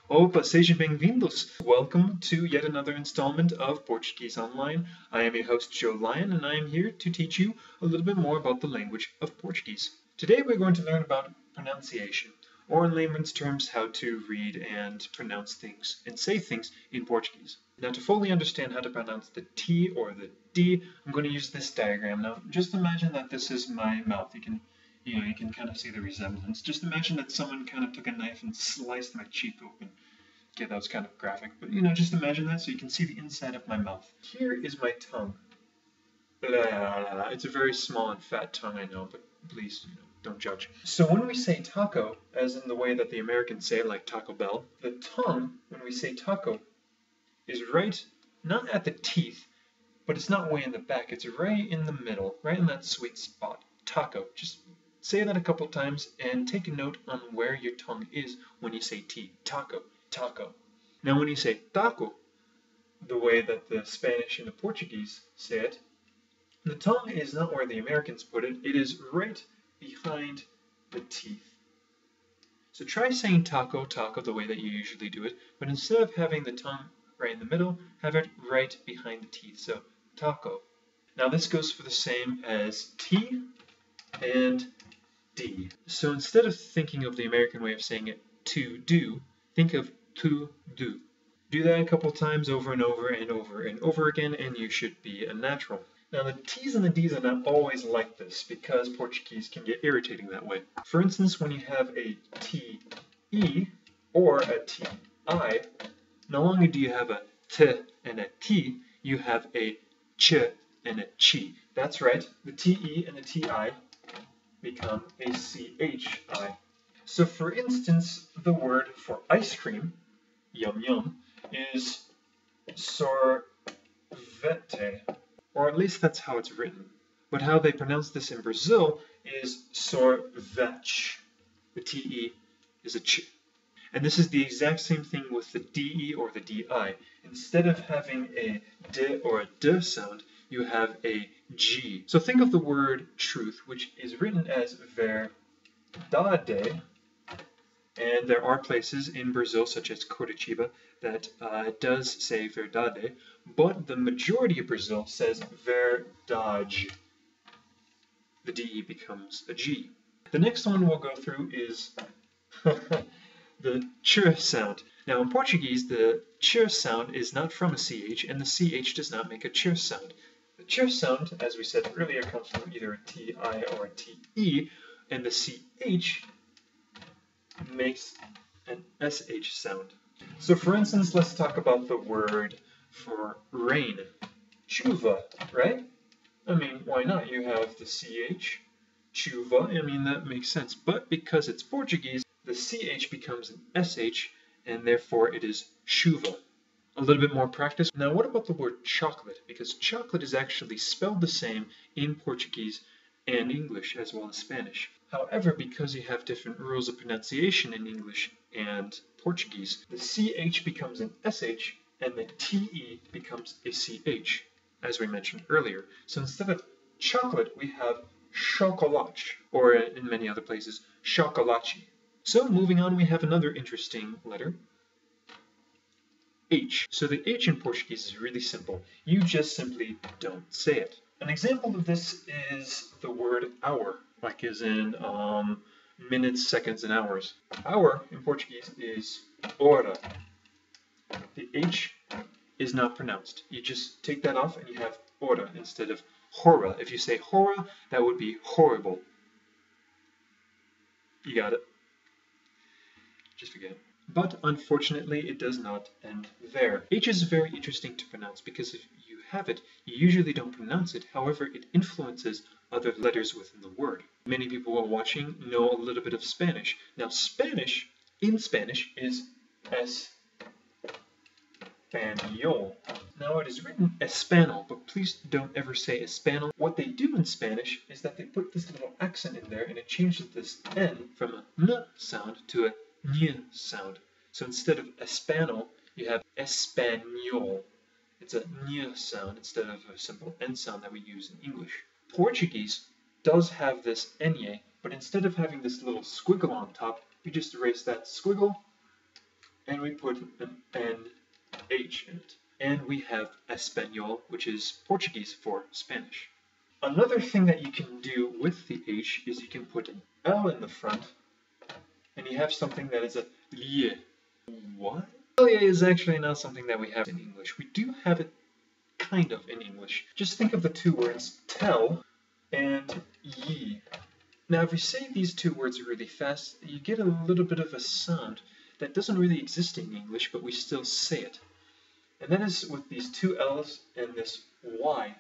Opa, sejam bem-vindos! Welcome to yet another installment of Portuguese Online. I am your host, Joe Lyon, and I am here to teach you a little bit more about the language of Portuguese. Today we're going to learn about pronunciation, or in layman's terms, how to read and pronounce things and say things in Portuguese. Now, to fully understand how to pronounce the T or the D, I'm going to use this diagram. Now, just imagine that this is my mouth. You can kind of see the resemblance. Just imagine that someone kind of took a knife and sliced my cheek open. Okay, that was kind of graphic, but just imagine that so you can see the inside of my mouth. Here is my tongue. It's a very small and fat tongue, I know, but please, don't judge. So when we say taco, as in the way that the Americans say it, like Taco Bell, the tongue, when we say taco, is right, not at the teeth, but it's not way in the back. It's right in the middle, right in that sweet spot. Taco. Just say that a couple times and take a note on where your tongue is when you say T. Taco. Taco. Now when you say taco, the way that the Spanish and the Portuguese say it, the tongue is not where the Americans put it. It is right behind the teeth. So try saying taco, taco the way that you usually do it, but instead of having the tongue right in the middle, have it right behind the teeth. So taco. Now this goes for the same as T and D. So instead of thinking of the American way of saying it, to do, think of to do. Do that a couple times over and over and over and over again, and you should be a natural. Now the T's and the D's are not always like this because Portuguese can get irritating that way. For instance, when you have a T-E or a T-I, no longer do you have a T and a T, you have a Ch and a Chi. That's right, the T-E and the T-I become a C-H-I. So for instance, the word for ice cream, yum yum, is sorvete, or at least that's how it's written. But how they pronounce this in Brazil is sorvete. The T-E is a Ch. And this is the exact same thing with the D-E or the D-I. Instead of having a D or a D sound, you have a G. So think of the word truth, which is written as verdade, and there are places in Brazil, such as Curitiba, that does say verdade, but the majority of Brazil says verdade. The DE becomes a G. The next one we'll go through is the ch sound. Now in Portuguese, the ch sound is not from a CH, and the CH does not make a ch sound. The ch sound, as we said earlier, comes from either a TI or a TE, and the CH makes an SH sound. So for instance, let's talk about the word for rain. Chuva, right? I mean, why not? You have the CH, chuva, I mean, that makes sense. But because it's Portuguese, the CH becomes an SH, and therefore it is chuva. A little bit more practice. Now, what about the word chocolate? Because chocolate is actually spelled the same in Portuguese and English, as well as Spanish. However, because you have different rules of pronunciation in English and Portuguese, the CH becomes an SH, and the TE becomes a CH, as we mentioned earlier. So instead of chocolate, we have chocolate, or in many other places, chocolate. So moving on, we have another interesting letter, H. So the H in Portuguese is really simple. You just simply don't say it. An example of this is the word hour, like as in minutes, seconds, and hours. Hour in Portuguese is hora. The H is not pronounced. You just take that off and you have hora instead of hora. If you say hora, that would be horrible. You got it? Just forget it. But unfortunately, it does not end there. H is very interesting to pronounce because if you have it, you usually don't pronounce it. However, it influences other letters within the word. Many people who are watching know a little bit of Spanish. Now, Spanish, in Spanish, is español. Now, it is written espanol, but please don't ever say espanol. What they do in Spanish is that they put this little accent in there, and it changes this N from a N sound to a N sound. So instead of espanol, you have español. It's a N sound instead of a simple N sound that we use in English. Portuguese does have this Nye, but instead of having this little squiggle on top, you just erase that squiggle and we put an NH in it. And we have Espanol, which is Portuguese for Spanish. Another thing that you can do with the H is you can put an L in the front, and you have something that is a lie. What? Lie is actually not something that we have in English. We do have it kind of in English. Just think of the two words tell and ye. Now if we say these two words really fast, you get a little bit of a sound that doesn't really exist in English, but we still say it. And that is with these two L's and this Y.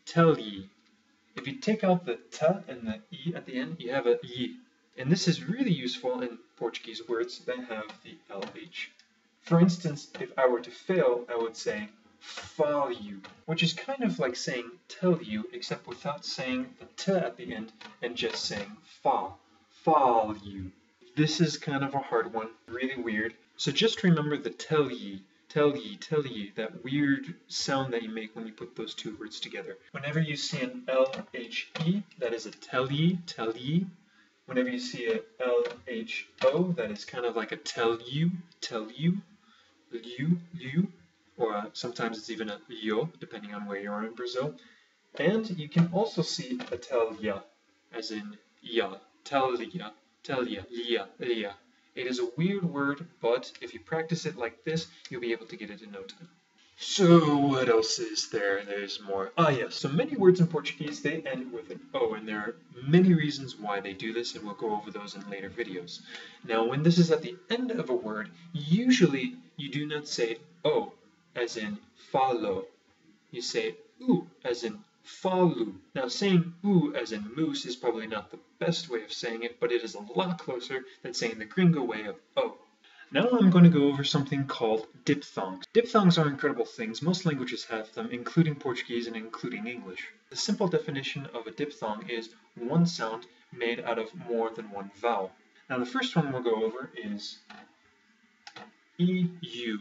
Tell ye. If you take out the t and the e at the end, you have a ye. And this is really useful in Portuguese words that have the LH. For instance, if I were to fail, I would say fal you, which is kind of like saying tell you, except without saying the t at the end and just saying fal you. This is kind of a hard one, really weird. So just remember the tell ye, that weird sound that you make when you put those two words together. Whenever you see an LHE, that is a tell ye. Whenever you see a LHO, that is kind of like a tell you, or sometimes it's even a yo, depending on where you are in Brazil. And you can also see a tell ya, as in ya, tell ya, lia. It is a weird word, but if you practice it like this, you'll be able to get it in no time. So what else is there? There's more. Ah yes, so many words in Portuguese, they end with an O, and there are many reasons why they do this, and we'll go over those in later videos. Now when this is at the end of a word, usually you do not say O, as in falo. You say U, as in falu. Now saying U as in moose is probably not the best way of saying it, but it is a lot closer than saying the gringo way of O. Now I'm going to go over something called diphthongs. Diphthongs are incredible things. Most languages have them, including Portuguese and including English. The simple definition of a diphthong is one sound made out of more than one vowel. Now the first one we'll go over is EU,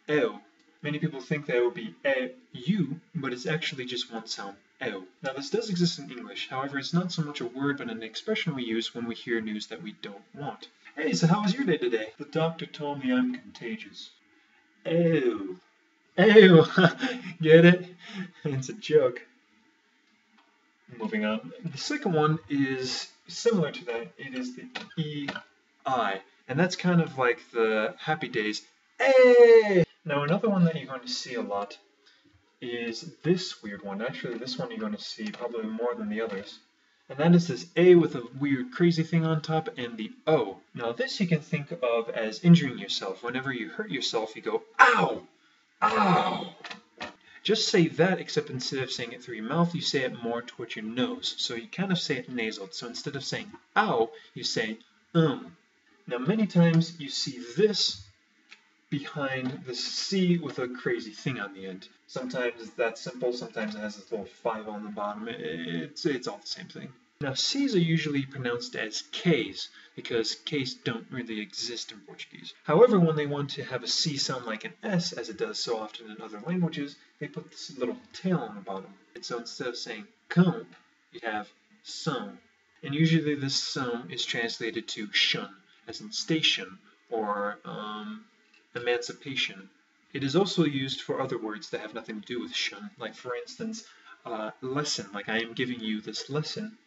eu. Many people think that it would be e-u, but it's actually just one sound, eu. Now this does exist in English, however it's not so much a word but an expression we use when we hear news that we don't want. Hey, so how was your day today? The doctor told me I'm contagious. Ew. Ew. Get it? It's a joke. Moving on. The second one is similar to that. It is the E-I. And that's kind of like the happy days. Hey! Now another one that you're going to see a lot is this weird one. Actually, this one you're going to see probably more than the others. And that is this A with a weird crazy thing on top and the O. Now this you can think of as injuring yourself. Whenever you hurt yourself, you go, ow! Ow! Just say that, except instead of saying it through your mouth, you say it more towards your nose. So you kind of say it nasaled. So instead of saying ow, you say Now many times you see this behind the C with a crazy thing on the end. Sometimes it's that simple, sometimes it has this little 5 on the bottom. It's all the same thing. Now C's are usually pronounced as K's, because K's don't really exist in Portuguese. However, when they want to have a C sound like an S, as it does so often in other languages, they put this little tail on the bottom. And so instead of saying cão, you have são. And usually this são is translated to shun, as in station, or emancipation. It is also used for other words that have nothing to do with shun, like for instance, lesson, like I am giving you this lesson,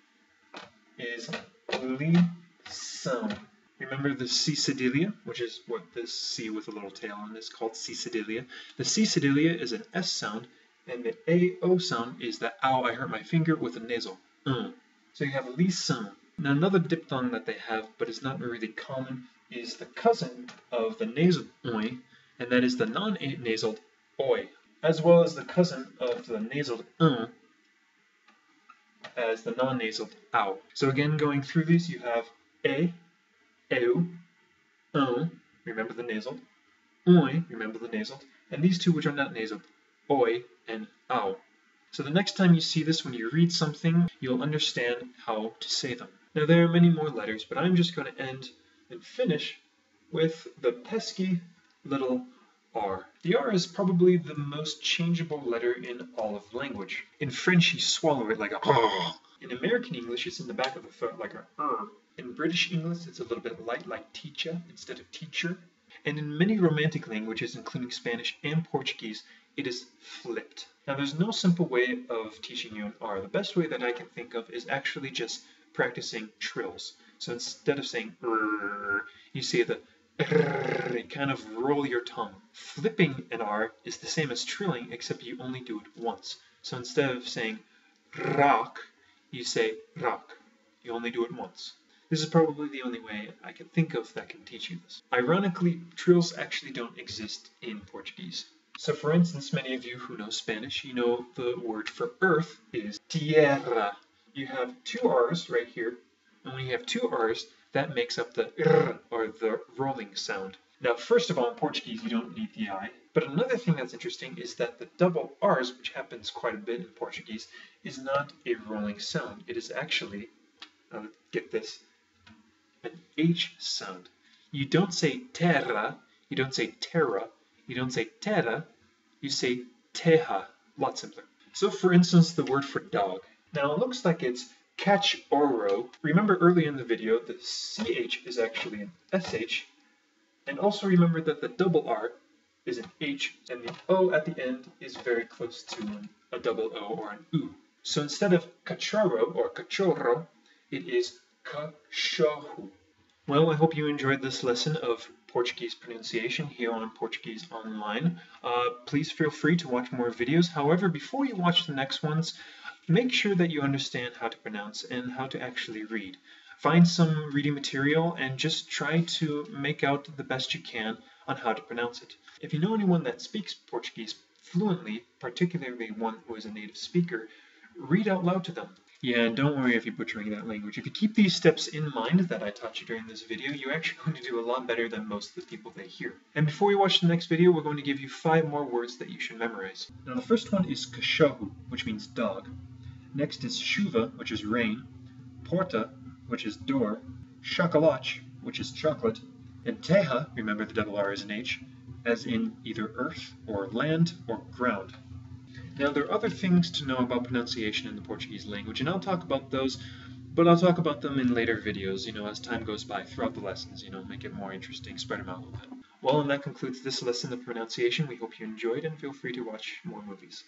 is lição. Remember the C cedilla, which is what this C with a little tail on is called C cedilla. The C cedilla is an S sound, and the AO sound is the ow, I hurt my finger with a nasal. So you have lição. Now another diphthong that they have, but is not really common, is the cousin of the nasal oi, and that is the non-nasal oi, as well as the cousin of the nasal as the non-nasal ow. So again, going through these, you have e, eu, remember the nasal, oi, remember the nasal, and these two which are not nasal, oi and ow. So the next time you see this, when you read something, you'll understand how to say them. Now there are many more letters, but I'm just going to end and finish with the pesky little R. The R is probably the most changeable letter in all of language. In French, you swallow it like a R. In American English, it's in the back of the throat like a R. In British English, it's a little bit light like teacher instead of teacher. And in many Romantic languages, including Spanish and Portuguese, it is flipped. Now, there's no simple way of teaching you an R. The best way that I can think of is actually just practicing trills. So instead of saying you say the kind of roll your tongue. Flipping an R is the same as trilling, except you only do it once. So instead of saying rock, you say rock. You only do it once. This is probably the only way I can think of that can teach you this. Ironically, trills actually don't exist in Portuguese. So for instance, many of you who know Spanish, you know the word for earth is tierra. You have two R's right here, and when you have two R's, that makes up the r, or the rolling sound. Now, first of all, in Portuguese, you don't need the I. But another thing that's interesting is that the double R's, which happens quite a bit in Portuguese, is not a rolling sound. It is actually, get this, an H sound. You don't say terra, you don't say terra, you don't say terra, you say teja. A lot simpler. So for instance, the word for dog. Now it looks like it's cachorro. Remember earlier in the video, the CH is actually an SH. And also remember that the double R is an H, and the O at the end is very close to a double O or an U. So instead of cachorro or cachorro, it is cachorro. Well, I hope you enjoyed this lesson of Portuguese pronunciation here on Portuguese Online. Please feel free to watch more videos. However, before you watch the next ones, make sure that you understand how to pronounce and how to actually read. Find some reading material and just try to make out the best you can on how to pronounce it. If you know anyone that speaks Portuguese fluently, particularly one who is a native speaker, read out loud to them. Yeah, and don't worry if you're butchering that language. If you keep these steps in mind that I taught you during this video, you're actually going to do a lot better than most of the people that hear. And before we watch the next video, we're going to give you 5 more words that you should memorize. Now the first one is cachorro, which means dog. Next is chuva, which is rain. Porta, which is door. Chocolate, which is chocolate. And terra, remember the double R is an H, as in either earth or land or ground. Now, there are other things to know about pronunciation in the Portuguese language, and I'll talk about those, but I'll talk about them in later videos, as time goes by throughout the lessons, make it more interesting, spread them out a little bit. Well, and that concludes this lesson of pronunciation. We hope you enjoyed, and feel free to watch more movies.